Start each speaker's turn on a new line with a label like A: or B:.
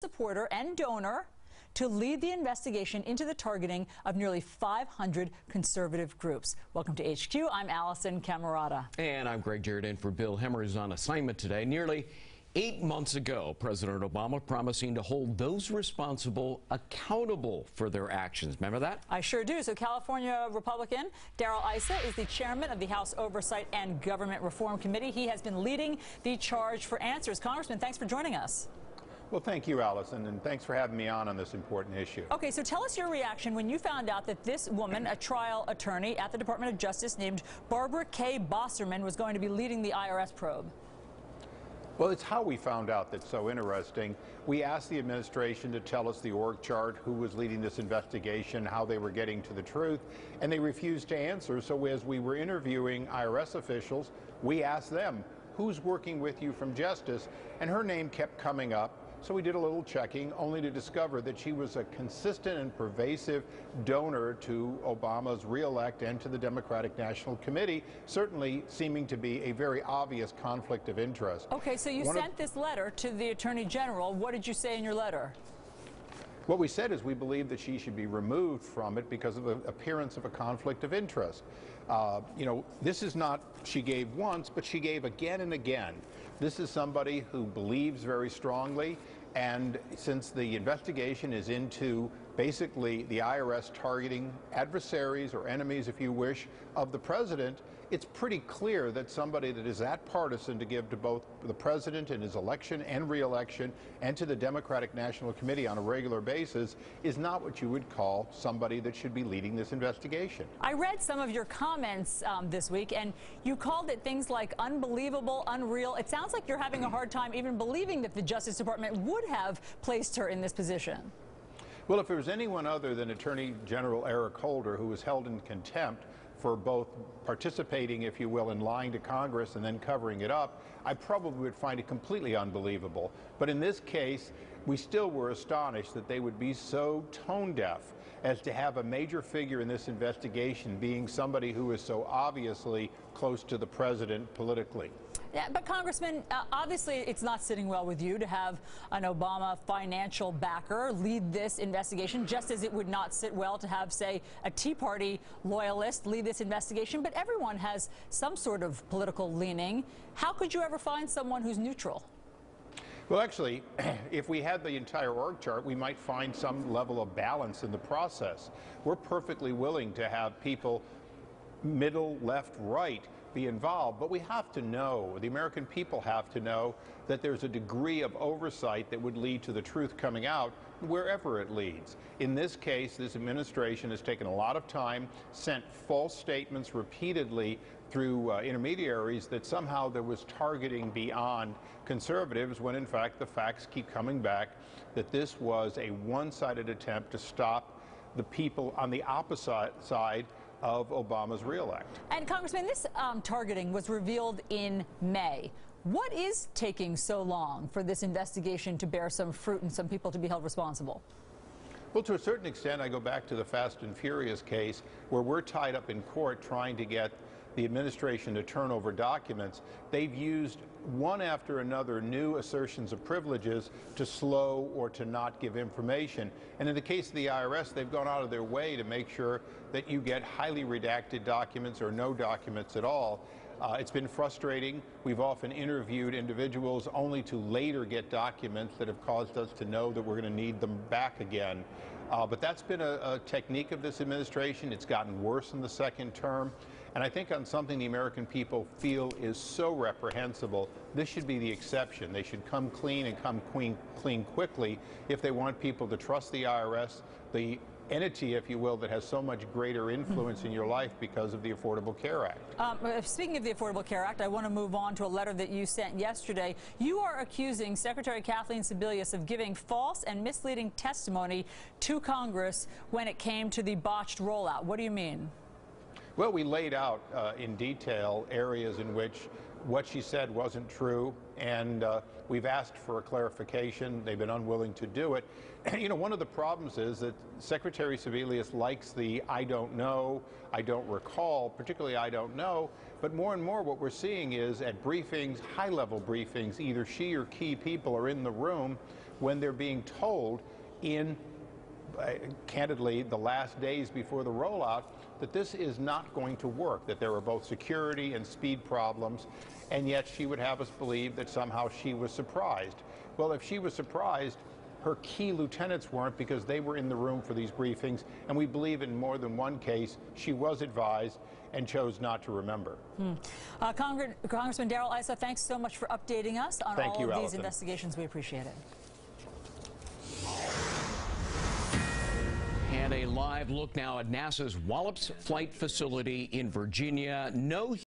A: supporter and donor to lead the investigation into the targeting of nearly 500 conservative groups. Welcome to HQ. I'm Allison Camerata.
B: And I'm Greg Jarrett in for Bill Hemmer, who's on assignment today. Nearly 8 months ago, President Obama promising to hold those responsible accountable for their actions. Remember that?
A: I sure do. So California Republican Darrell Issa is the chairman of the House Oversight and Government Reform Committee. He has been leading the charge for answers. Congressman, thanks for joining us.
C: Well, thank you, Allison, and thanks for having me on this important issue.
A: Okay, so tell us your reaction when you found out that this woman, a trial attorney at the Department of Justice named Barbara K. Bosserman, was going to be leading the IRS probe.
C: Well, it's how we found out that's so interesting. We asked the administration to tell us the org chart, who was leading this investigation, how they were getting to the truth, and they refused to answer. So as we were interviewing IRS officials, we asked them, who's working with you from Justice? And her name kept coming up. So we did a little checking, only to discover that she was a consistent and pervasive donor to Obama's reelect and to the Democratic National Committee, certainly seeming to be a very obvious conflict of interest.
A: Okay, so you sent this letter to the Attorney General. What did you say in your letter?
C: What we said is we believe that she should be removed from it because of the appearance of a conflict of interest. You know, this is not she gave once, but she gave again and again. This is somebody who believes very strongly, and since the investigation is into basically the IRS targeting adversaries or enemies, if you wish, of the president, it's pretty clear that somebody that is that partisan to give to both the president in his election and re-election and to the Democratic National Committee on a regular basis is not what you would call somebody that should be leading this investigation.
A: I read some of your comments this week, and you called it things like unbelievable, unreal. It sounds like you're having a hard time even believing that the Justice Department would have placed her in this position.
C: Well, if it was anyone other than Attorney General Eric Holder, who was held in contempt for both participating, if you will, in lying to Congress and then covering it up, I probably would find it completely unbelievable. But in this case, we still were astonished that they would be so tone deaf as to have a major figure in this investigation being somebody who is so obviously close to the president politically.
A: Yeah, but Congressman, obviously it's not sitting well with you to have an Obama financial backer lead this investigation, just as it would not sit well to have, say, a Tea Party loyalist lead this investigation. But everyone has some sort of political leaning. How could you ever find someone who's neutral?
C: Well, actually, if we had the entire org chart, we might find some level of balance in the process. We're perfectly willing to have people middle, left, right be involved, but we have to know, the American people have to know, that there's a degree of oversight that would lead to the truth coming out wherever it leads. In this case, this administration has taken a lot of time, sent false statements repeatedly through intermediaries that somehow there was targeting beyond conservatives, when in fact the facts keep coming back that this was a one-sided attempt to stop the people on the opposite side of Obama's reelect.
A: And Congressman, this targeting was revealed in May. What is taking so long for this investigation to bear some fruit and some people to be held responsible?
C: Well, to a certain extent, I go back to the Fast and Furious case where we're tied up in court trying to get the administration to turn over documents. They've used one after another new assertions of privileges to slow or to not give information. And in the case of the IRS, they've gone out of their way to make sure that you get highly redacted documents or no documents at all. It's been frustrating. We've often interviewed individuals only to later get documents that have caused us to know that we're going to need them back again. But that's been a technique of this administration. It's gotten worse in the second term. And I think on something the American people feel is so reprehensible, this should be the exception. They should come clean and come clean quickly if they want people to trust the IRS, the entity, if you will, that has so much greater influence in your life because of the Affordable Care Act.
A: Speaking of the Affordable Care Act, I want to move on to a letter that you sent yesterday. You are accusing Secretary Kathleen Sebelius of giving false and misleading testimony to Congress when it came to the botched rollout. What do you mean?
C: Well, we laid out in detail areas in which what she said wasn't true, and we've asked for a clarification. They've been unwilling to do it. You know, one of the problems is that Secretary Sebelius likes the I don't know, I don't recall, particularly I don't know, but more and more what we're seeing is at briefings, high-level briefings, either she or key people are in the room, when they're being told in candidly, the last days before the rollout, that this is not going to work, that there were both security and speed problems, and yet she would have us believe that somehow she was surprised. Well, if she was surprised, her key lieutenants weren't, because they were in the room for these briefings, and we believe in more than one case she was advised and chose not to remember.
A: Congressman Darrell Issa, thanks so much for updating us on all of these investigations. We appreciate it.
B: And a live look now at NASA's Wallops Flight Facility in Virginia. No